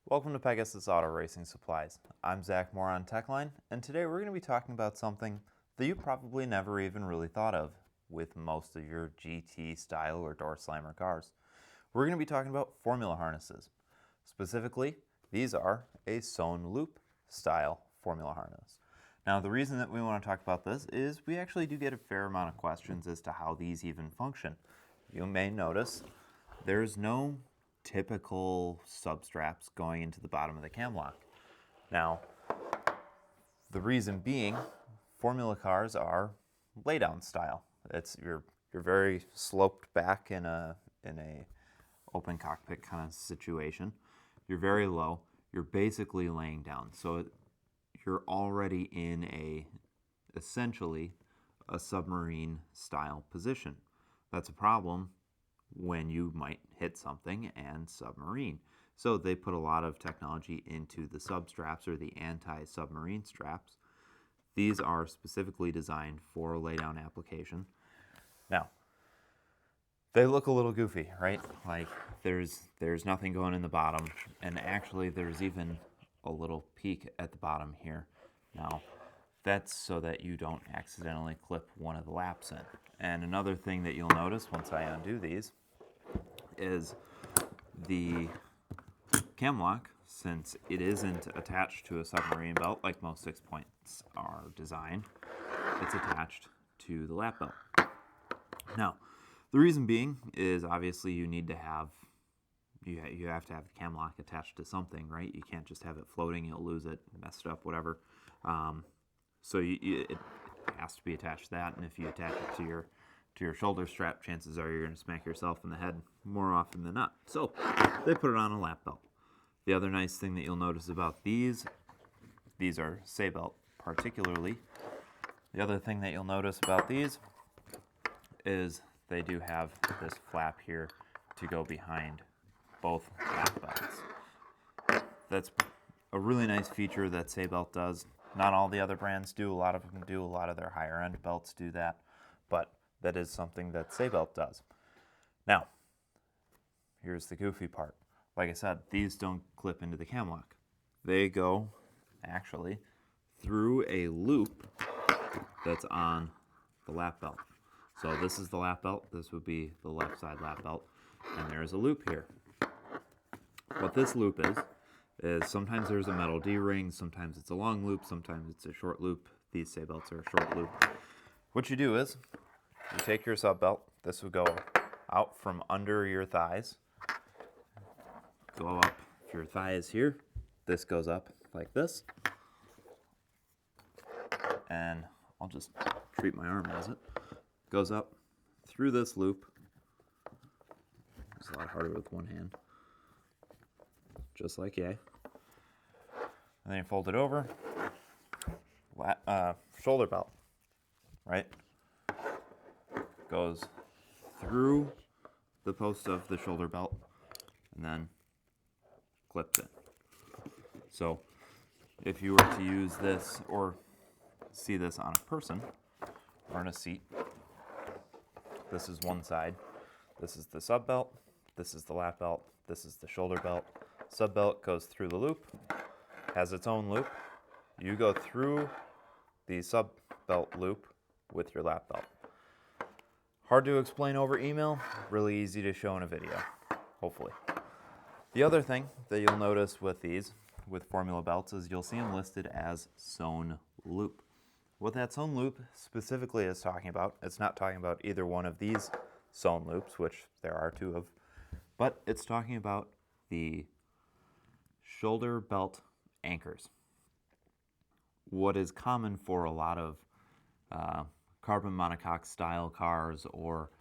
Welcome to Pegasus Auto Racing Supplies. I'm Zach Moore on Techline, and today we're going to be talking about something that you probably never even really thought of with most of your GT style or door slammer cars. We're going to be talking about formula harnesses. Specifically, these are a sewn loop style formula harness. Now, the reason that we want to talk about this is we actually do get a fair amount of questions as to how these even function. You may notice there's no typical substraps going into the bottom of the cam lock. Now, the reason being, formula cars are laydown style. It's you're very sloped back in a open cockpit kind of situation. You're very low. You're basically laying down. So you're already in essentially a submarine style position. That's a problem when you might hit something and submarine. So they put a lot of technology into the substraps or the anti-submarine straps. These are specifically designed for a laydown application. Now, they look a little goofy, right? Like there's nothing going in the bottom, and actually there's even a little peak at the bottom here. Now, that's so that you don't accidentally clip one of the laps in. And another thing that you'll notice once I undo these is the cam lock, since it isn't attached to a submarine belt like most 6-points are designed, it's attached to the lap belt. Now, the reason being is obviously you need to have, you have to have the cam lock attached to something, right? You can't just have it floating, you'll lose it, mess it up, whatever. So it has to be attached to that, and if you attach it to your shoulder strap, chances are you're going to smack yourself in the head more often than not. So they put it on a lap belt. The other nice thing that you'll notice about these are Sabelt particularly. The other thing that you'll notice about these is they do have this flap here to go behind both lap belts. That's a really nice feature that Sabelt does. Not all the other brands do. A lot of them do. A lot of their higher end belts do that. But that is something that Sabelt does. Now, here's the goofy part. Like I said, these don't clip into the cam lock. They go, actually, through a loop that's on the lap belt. So this is the lap belt. This would be the left side lap belt. And there's a loop here. What this loop is sometimes there's a metal D-ring, sometimes it's a long loop, sometimes it's a short loop. These Sabelts are a short loop. What you do is, you take your sub belt, this would go out from under your thighs, go up, if your thigh is here, this goes up like this, and I'll just treat my arm as it, goes up through this loop. It's a lot harder with one hand, just like yay. And then you fold it over, shoulder belt, right? Goes through the post of the shoulder belt and then clips in. So if you were to use this or see this on a person or in a seat, this is one side. This is the sub belt, this is the lap belt, this is the shoulder belt. Sub belt goes through the loop, has its own loop. You go through the sub belt loop with your lap belt. Hard to explain over email, really easy to show in a video, hopefully. The other thing that you'll notice with these, with formula belts, is you'll see them listed as sewn loop. What that sewn loop specifically is talking about, it's not talking about either one of these sewn loops, which there are two of, but it's talking about the shoulder belt anchors. What is common for a lot of carbon monocoque style cars, or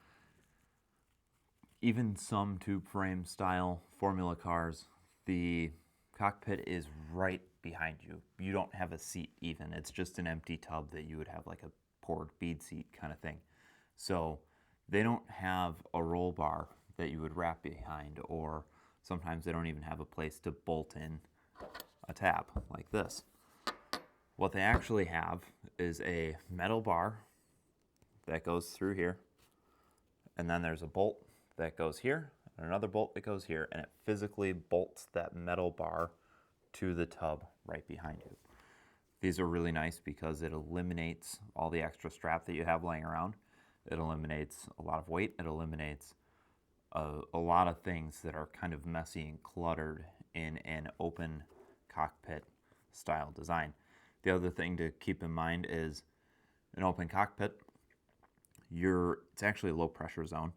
even some tube frame style formula cars, the cockpit is right behind you. You don't have a seat even. It's just an empty tub that you would have like a poured bead seat kind of thing. So they don't have a roll bar that you would wrap behind, or sometimes they don't even have a place to bolt in a tab like this. What they actually have is a metal bar that goes through here, and then there's a bolt that goes here, and another bolt that goes here, and it physically bolts that metal bar to the tub right behind you. These are really nice because it eliminates all the extra strap that you have laying around. It eliminates a lot of weight. It eliminates a lot of things that are kind of messy and cluttered in an open cockpit style design. The other thing to keep in mind is an open cockpit, it's actually a low pressure zone,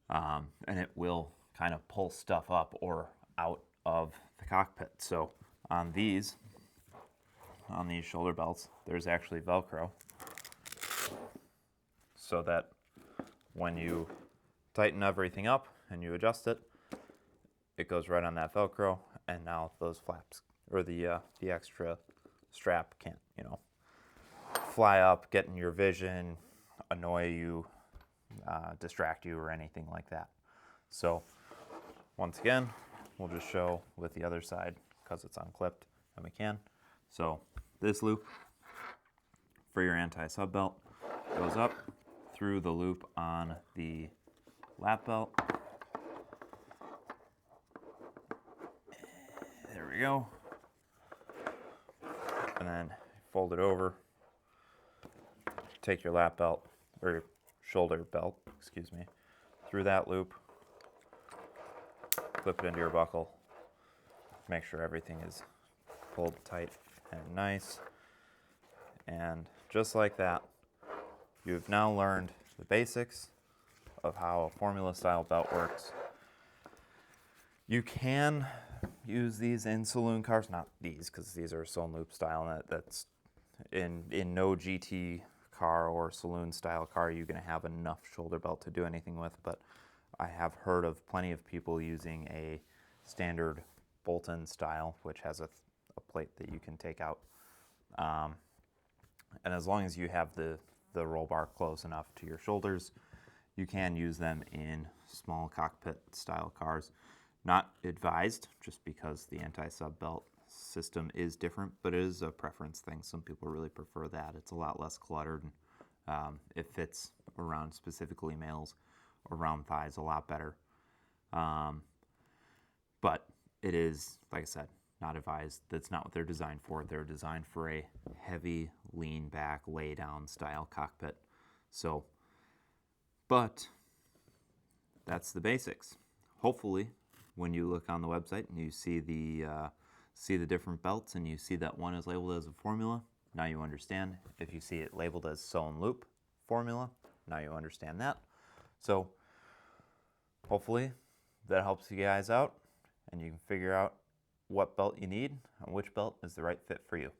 and it will kind of pull stuff up or out of the cockpit. So on these shoulder belts, there's actually Velcro, so that when you tighten everything up and you adjust it, it goes right on that Velcro, and now those flaps or the extra strap can't, fly up, get in your vision, annoy you, distract you, or anything like that. So once again, we'll just show with the other side because it's unclipped and we can. So this loop for your anti-sub belt goes up through the loop on the lap belt. There we go. And then fold it over, take your lap belt, or your shoulder belt, excuse me, through that loop, clip it into your buckle, make sure everything is pulled tight and nice, and just like that, you've now learned the basics of how a formula style belt works. You can use these in saloon cars, not these because these are sewn loop style, and that's in no GT car or saloon style car you're going to have enough shoulder belt to do anything with, but I have heard of plenty of people using a standard Bolton style, which has a plate that you can take out, and as long as you have the roll bar close enough to your shoulders, you can use them in small cockpit style cars. Not advised, just because the anti-sub belt system is different, but it is a preference thing. Some people really prefer that. It's a lot less cluttered. It fits around specifically males, around thighs a lot better. But it is, like I said, not advised. That's not what they're designed for. They're designed for a heavy, lean back, lay down style cockpit. So, but that's the basics. Hopefully, when you look on the website and you see the different belts and you see that one is labeled as a formula, now you understand. If you see it labeled as sewn loop formula, now you understand that. So hopefully that helps you guys out and you can figure out what belt you need and which belt is the right fit for you.